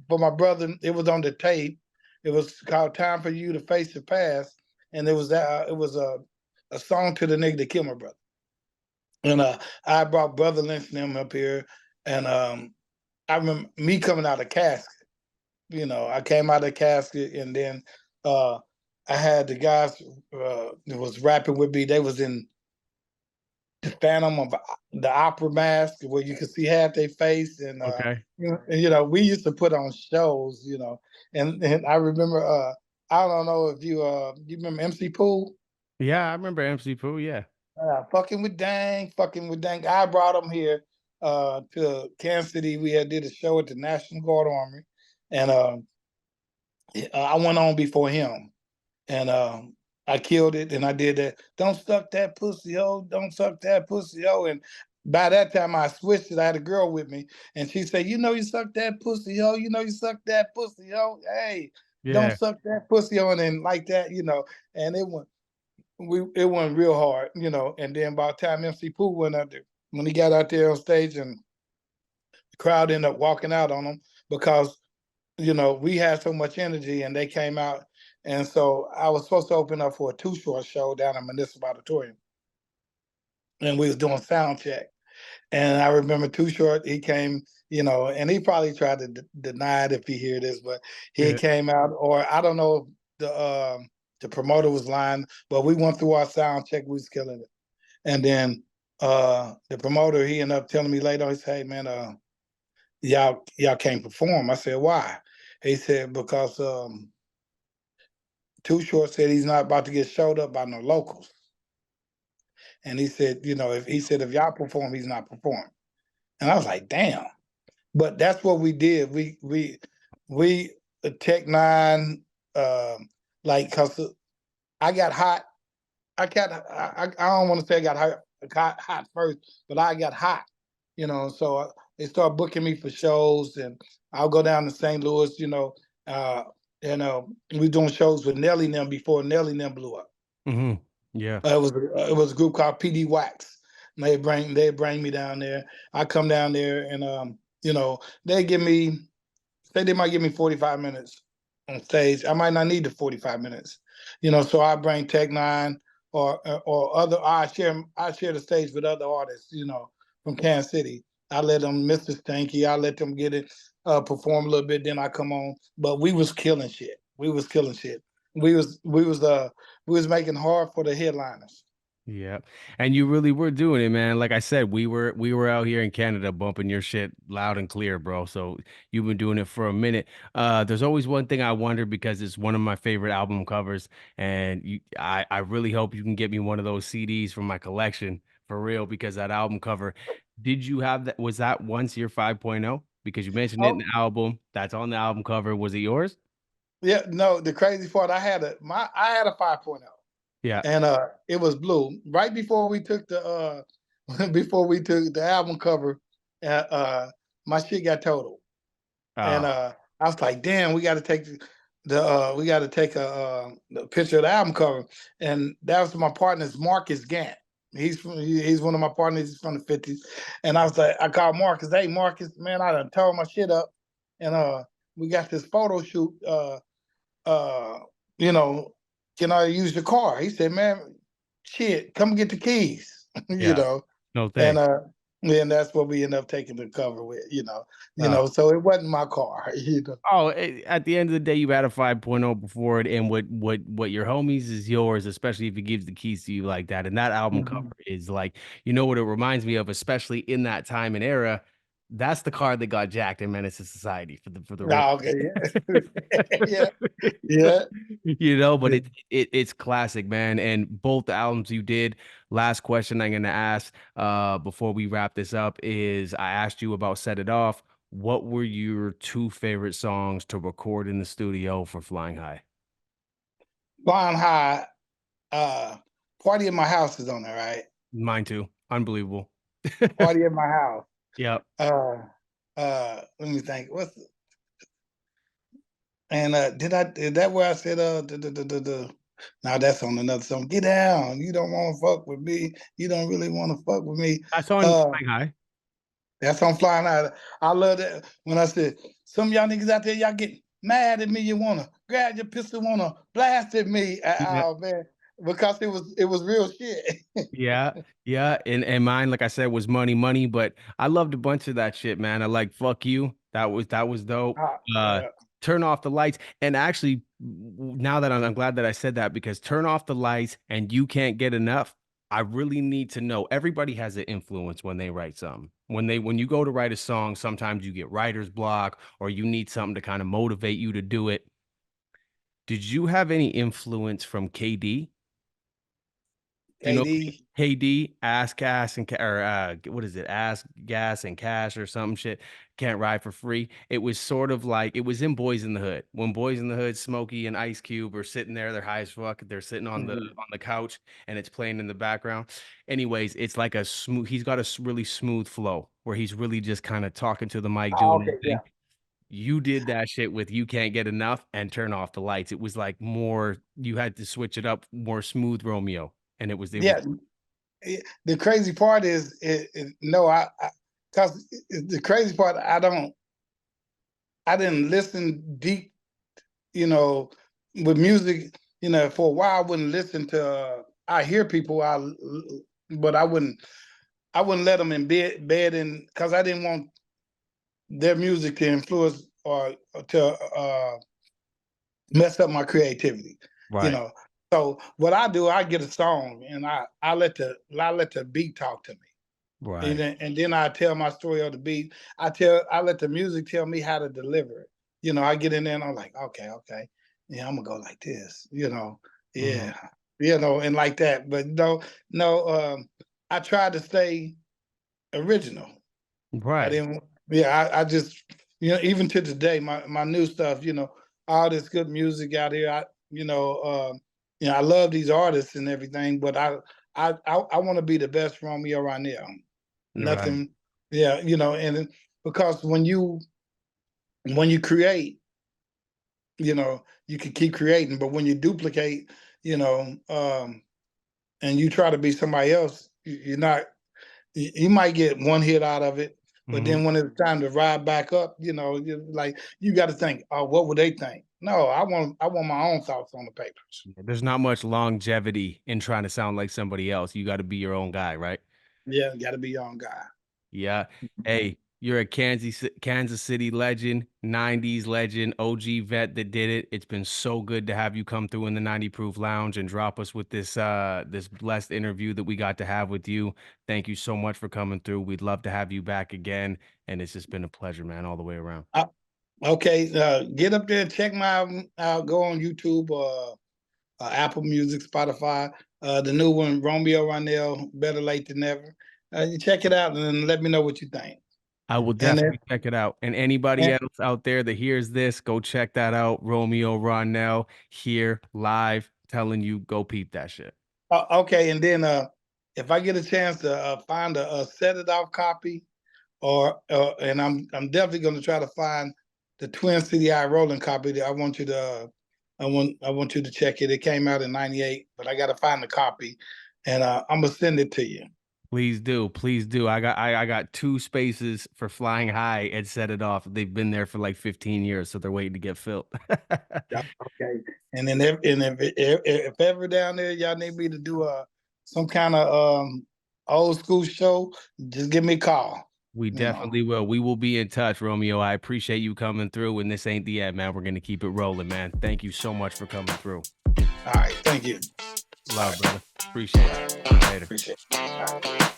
for my brother, it was on the tape. It was called "Time for You to Face the Past," and it was a song to the nigga that killed my brother. And I brought Brother Lynch and them up here, and I remember me coming out of casket. You know, I came out of the casket, and then uh, I had the guys that was rapping with me. They was in the Phantom of the Opera mask, where you could see half their face, and Okay. you know, we used to put on shows, you know, and I remember I don't know if you remember MC Pool. Yeah. I remember MC Pooh. Yeah. Fucking with dang. I brought him here to Kansas City. We had did a show at the National Guard Armory, and I went on before him, and I killed it, and I did that. Don't suck that pussy, oh! Don't suck that pussy, oh! And by that time, I switched it. I had a girl with me, and she said, "You know, you suck that pussy, oh! You know, you suck that pussy, oh! Hey, don't Yeah. suck that pussy on," and like that, you know. And it went real hard, you know. And then by the time MC Pooh went out there, when he got out there on stage and crowd ended up walking out on them because we had so much energy, and they came out. And so I was supposed to open up for a Too Short show down at Municipal Auditorium, and we was doing sound check. And I remember Too Short, he came, and he probably tried to deny it if he hear this, but he Yeah. came out, or I don't know if the promoter was lying, but we went through our sound check, we was killing it. And then the promoter, he ended up telling me later on, he said, "Hey man, y'all can't perform." I said, "Why?" He said, "Because Too Short said he's not about to get showed up by no locals." And he said, if y'all perform, he's not performing. And I was like, damn. But that's what we did. We Tech Nine, like, cause I got hot. I don't want to say I got hot first, but I got hot. So they started booking me for shows, and I'll go down to St. Louis. Uh, we doing shows with Nelly and them before Nelly and them blew up. Mm-hmm. Yeah. It was a group called PD Wax. And they bring me down there. I come down there, and they give me, say they might give me 45 minutes on stage. I might not need the 45 minutes. So I bring Tech Nine or other. I share the stage with other artists. From Kansas City. I let them Mr. Stanky. I let them get it, perform a little bit. Then I come on. But we was killing shit. We was killing shit. We was making hard for the headliners. Yeah. And you really were doing it, man. Like I said, we were out here in Canada bumping your shit loud and clear, bro. So you've been doing it for a minute. There's always one thing I wonder because it's one of my favorite album covers, and I really hope you can get me one of those CDs from my collection for real because that album cover, did you have that? Was that once your 5.0? Because you mentioned it in Oh the album. That's on the album cover. Was it yours? yeah, no. The crazy part, I had a 5.0. Yeah. And it was blue. Right before we took the before we took the album cover, my shit got totaled. And Oh, I was like, damn, we got to take the picture of the album cover. And that was my partner's Marcus Gant. He's one of my partners. He's from the 50s. And I was like, I called Marcus. Hey, Marcus, man, I done tore my shit up. And we got this photo shoot. Uh, you know, can I use your car? He said, man, shit, come get the keys. you yeah. know, No and thanks. and that's what we ended up taking the cover with. Oh. So it wasn't my car. Oh, at the end of the day, you had a 5.0 before it, and what your homies is yours, especially if he gives the keys to you like that. And that album cover Mhm. is like, you know what it reminds me of, especially in that time and era. That's the car that got jacked in Menace to Society for the real. Oh, okay, yeah, yeah, yeah. But Yeah. it's classic, man. And both the albums you did. Last question I'm gonna ask before we wrap this up is I asked you about Set It Off. What were your two favorite songs to record in the studio for Flying High? Flying High, uh, Party in My House is on there, right? Mine too. Unbelievable. Party in My House. Yep. Let me think. And is that where I said now that's on another song. Get down. You don't want to fuck with me. You don't really want to fuck with me. I saw in Uh Flying High. that's on Flying High. I love that when I said some of y'all niggas out there, y'all get mad at me. You wanna grab your pistol, wanna blast at me. Yeah. Oh man. Because it was real shit. Yeah, yeah, and mine, like I said, was Money Money, but I loved a bunch of that shit, man. I like Fuck You. That was dope. Uh, Yeah. Turn Off the Lights, and actually, now that I'm glad that I said that because Turn Off the Lights and You Can't Get Enough. I really need to know. Everybody has an influence when they write something. When you go to write a song, sometimes you get writer's block or you need something to kind of motivate you to do it. Did you have any influence from KD? You know, KD. KD, Ask Gas and or what is it? Ask Gas and Cash or some shit. Can't ride for free. It was sort of like it was in Boys in the Hood. When Boys in the Hood, Smokey and Ice Cube are sitting there, they're high as fuck. They're sitting on the Mhm. couch and it's playing in the background. Anyways, it's like a smooth. He's got a really smooth flow where he's really just kind of talking to the mic, Oh, doing okay, his yeah. thing. You did that shit with You Can't Get Enough and Turn Off the Lights. It was like more. You had to switch it up, more smooth Romeo, and it was Yeah. The crazy part is, no, because the crazy part, I didn't listen deep, you know, with music. You know, for a while, I wouldn't listen to. I hear people, but I wouldn't let them in bed, and because I didn't want their music to influence or to mess up my creativity. You Right. know, so what I do, I get a song and I let the beat talk to me. Right. And then I tell my story on the beat. I let the music tell me how to deliver it. You know, I get in there and I'm like, okay, yeah, I'm gonna go like this. You know, Mhm. yeah, you know, and like that. But no, I tried to stay original. I Right. didn't. Yeah, I just, you know, even to today, my new stuff. You know, all this good music out here. I love these artists and everything, but I want to be the best Romeo Ryonell. Right. Nothing. Yeah, you know, and because when you create, you know, you can keep creating, but when you duplicate, you know, and you try to be somebody else, you're not. You might get one hit out of it, but Mhm. then when it's time to ride back up, you know, you got to think, oh, what would they think? No, I want my own thoughts on the papers. There's not much longevity in trying to sound like somebody else. You gotta be your own guy, right? Yeah, got to be your own guy. Yeah. Hey, you're a Kansas City legend, 90s legend, OG vet that did it. It's been so good to have you come through in the 90 Proof Lounge and drop us with this blessed interview that we got to have with you. Thank you so much for coming through. We'd love to have you back again. And it's just been a pleasure, man, all the way around. Okay, get up there and check my album out. Go on YouTube, Apple Music, Spotify. The new one, Romeo Ryonell, Better Late Than Never. You check it out and then let me know what you think. I will And definitely check it out. And anybody else out there that hears this, go check that out. Romeo Ronell here live telling you go peep that shit. okay, and then if I get a chance to find a set it off copy, or and I'm definitely going to try to find the Twin City Eye Rolling copy. That I want you to I want you to check it. It came out in '98, but I got to find the copy, and I'm gonna send it to you. Please do. Please do. I got two spaces for Flying High and Set It Off. They've been there for like 15 years, so they're waiting to get filled. Yeah, okay. And then if ever down there y'all need me to do some kind of old school show, just give me a call. We You know. definitely will. We will be in touch, Romeo. I appreciate you coming through, and this ain't the end, man. We're gonna keep it rolling, man. Thank you so much for coming through. All right, thank you. All Love, right, brother. Appreciate you. Later. appreciate it. All right.